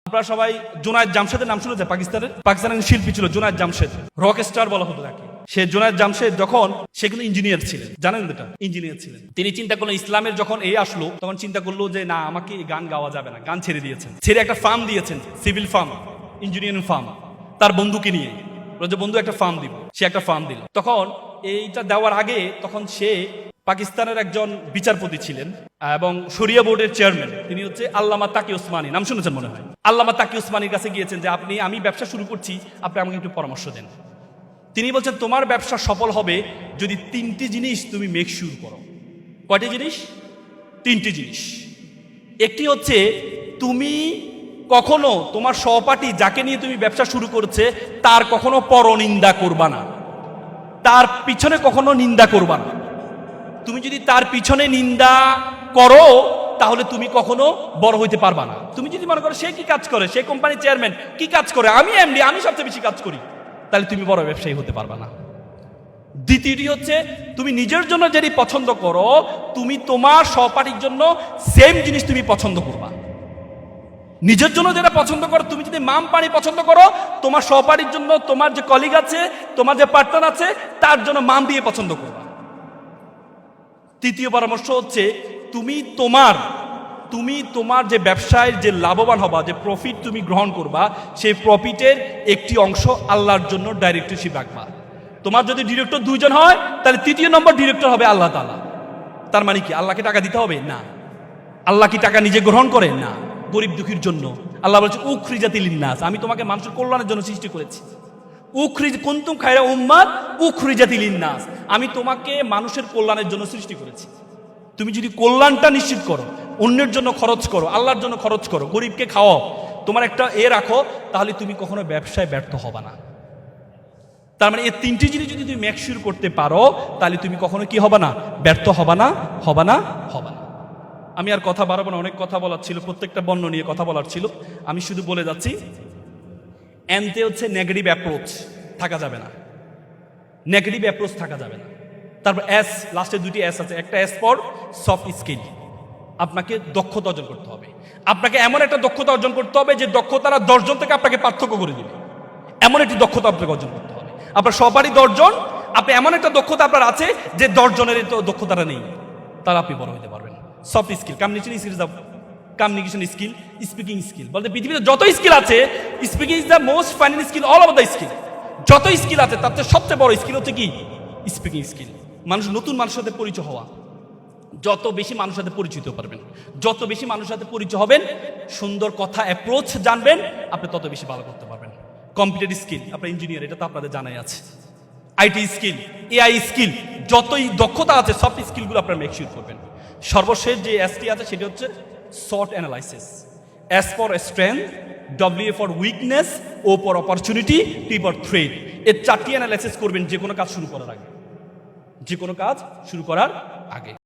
আপনারা সবাই জুনায়েদ জামশেদের নাম শুনেছেন? পাকিস্তানের শিল্পী ছিল জুনায়েদ জামশেদ, রক স্টার বলা হতো তাকে। সে জুনায়েদ জামশেদ যখন সে কিন্তু ইঞ্জিনিয়ার ছিলেন, জানেন এটা, ইঞ্জিনিয়ার ছিলেন। তিনি চিন্তা করলেন ইসলামের যখন এই আসলো তখন চিন্তা করলো যে না, আমাকে গান গাওয়া যাবে না, গান ছেড়ে দিয়েছেন। ছেড়ে একটা ফার্ম দিয়েছেন, সিভিল ফার্ম, ইঞ্জিনিয়ারিং ফার্ম, তার বন্ধুকে নিয়ে। যে বন্ধু একটা ফার্ম দিব, সে একটা ফার্ম দিল। তখন এইটা দেওয়ার আগে তখন সে পাকিস্তানের একজন বিচারপতি ছিলেন এবং শরিয়া বোর্ডের চেয়ারম্যান, তিনি হচ্ছে আল্লামা তাকি ওসমানী, নাম শুনেছেন মনে হয়। আল্লামা তাকি ওসমানীর কাছে গিয়েছেন যে আমি ব্যবসা শুরু করছি, আপনি আমাকে একটু পরামর্শ দেন। তিনি বলছেন তোমার ব্যবসা সফল হবে যদি 3টি জিনিস তুমি মেক শিওর করো। কয়টি জিনিস? 3টি জিনিস। একটি হচ্ছে তুমি কখনো তোমার সহপাঠী যাকে নিয়ে তুমি ব্যবসা শুরু করছে তার কখনো পরনিন্দা করবা না, তার পিছনে কখনো নিন্দা করবা না। তুমি যদি তার পিছনে নিন্দা করো তাহলে তুমি কখনো বড় হইতে পারবা না। তুমি যদি মনে করো সে কি কাজ করে, সে কোম্পানির চেয়ারম্যান, কি কাজ করে, আমি এমডি, আমি সবচেয়ে বেশি কাজ করি, তাহলে তুমি বড় ব্যবসায়ী হতে পারবা না। দ্বিতীয়টি হচ্ছে তুমি নিজের জন্য যেটি পছন্দ করো, তুমি তোমার সহপাঠীর জন্য সেম জিনিস তুমি পছন্দ করবা। নিজের জন্য যেটা পছন্দ করো, তুমি যদি মাম পানি পছন্দ করো, তোমার সহপাঠীর জন্য, তোমার যে কলিগ আছে, তোমার যে পার্টনার আছে, তার জন্য মাম দিয়ে পছন্দ করবা। তৃতীয় পরামর্শ হচ্ছে তুমি তোমার যে ব্যবসায় যে লাভবান হবা, যে প্রফিট তুমি গ্রহণ করবা, সেই প্রফিটের একটি অংশ আল্লাহর জন্য ডাইরেক্টরশিপ রাখবা। তোমার যদি ডিরেক্টর 2 জন হয় তাহলে 3য় নম্বর ডিরেক্টর হবে আল্লাহ তাআলা। তার মানে কি আল্লাহকে টাকা দিতে হবে না? আল্লাহ কি টাকা নিজে গ্রহণ করে? না, গরিব দুঃখীর জন্য। আল্লাহ বলছে উখরিজাতিল লিন্নাস, আমি তোমাকে মানুষের কল্যাণের জন্য সৃষ্টি করেছি। কুনতুম খায়রা উম্মাত উখরিজাতিল লিন্নাস, আমি তোমাকে মানুষের কল্যাণের জন্য সৃষ্টি করেছি। তুমি যদি কল্যাণটা নিশ্চিত করো, অন্যের জন্য খরচ করো, আল্লাহর জন্য খরচ করো, গরিবকে খাওয়াও, তোমার একটা রাখো, তাহলে তুমি কখনো ব্যবসায় ব্যর্থ হবা না। তার মানে এই 3টি জিনিস যদি তুমি মেক শিওর করতে পারো তাহলে তুমি কখনো কি হবা না? ব্যর্থ হবা না। আমি আর কথা বাড়াবো না, অনেক কথা বলার ছিল, প্রত্যেকটা বর্ণ নিয়ে কথা বলার ছিল। আমি শুধু বলে যাচ্ছি, এনতে হচ্ছে নেগেটিভ অ্যাপ্রোচ থাকা যাবে না, নেগেটিভ অ্যাপ্রোচ থাকা যাবে না। তারপর এস, লাস্টে 2টি এস আছে। একটা এস ফর সফট স্কিল, আপনাকে দক্ষতা অর্জন করতে হবে। আপনাকে এমন একটা দক্ষতা অর্জন করতে হবে যে দক্ষতারা 10 জন থেকে আপনাকে পার্থক্য করে দিবে, এমন একটি দক্ষতা আপনাকে অর্জন করতে হবে। আপনার সবারই 10 জন, আপনি এমন একটা দক্ষতা আপনার আছে যে 10 জনের দক্ষতাটা নেই, তাহলে আপনি বড় হতে পারবেন। Soft skill, communication skill, speaking skill, বলতে পৃথিবীতে যত স্কিল আছে, speaking is the most final skill all over the skill. যত স্কিল আছে তার চেয়ে সবচেয়ে বড় স্কিল হচ্ছে কি? Speaking skill. নতুন মানুষের সাথে পরিচয় হওয়া। যত বেশি মানুষের সাথে পরিচিত পারবেন, যত বেশি মানুষের সাথে পরিচয় হবেন, সুন্দর কথা অ্যাপ্রোচ জানবেন, আপনি তত বেশি ভালো করতে পারবেন। কম্পিউটার স্কিল, আপনার ইঞ্জিনিয়ার, এটা তো আপনাদের জানাই আছে। আইটি স্কিল, এআই স্কিল, যতই দক্ষতা আছে সফট স্কিলগুলো আপনারা মেক শিওর করবেন। সর্বশেষ যে এসটি আছে সেটা হচ্ছে SWOT analysis. S for strength, W for weakness, O for opportunity, T for threat. এর 4টি অ্যানালাইসিস করবেন যে কোনো কাজ শুরু করার আগে।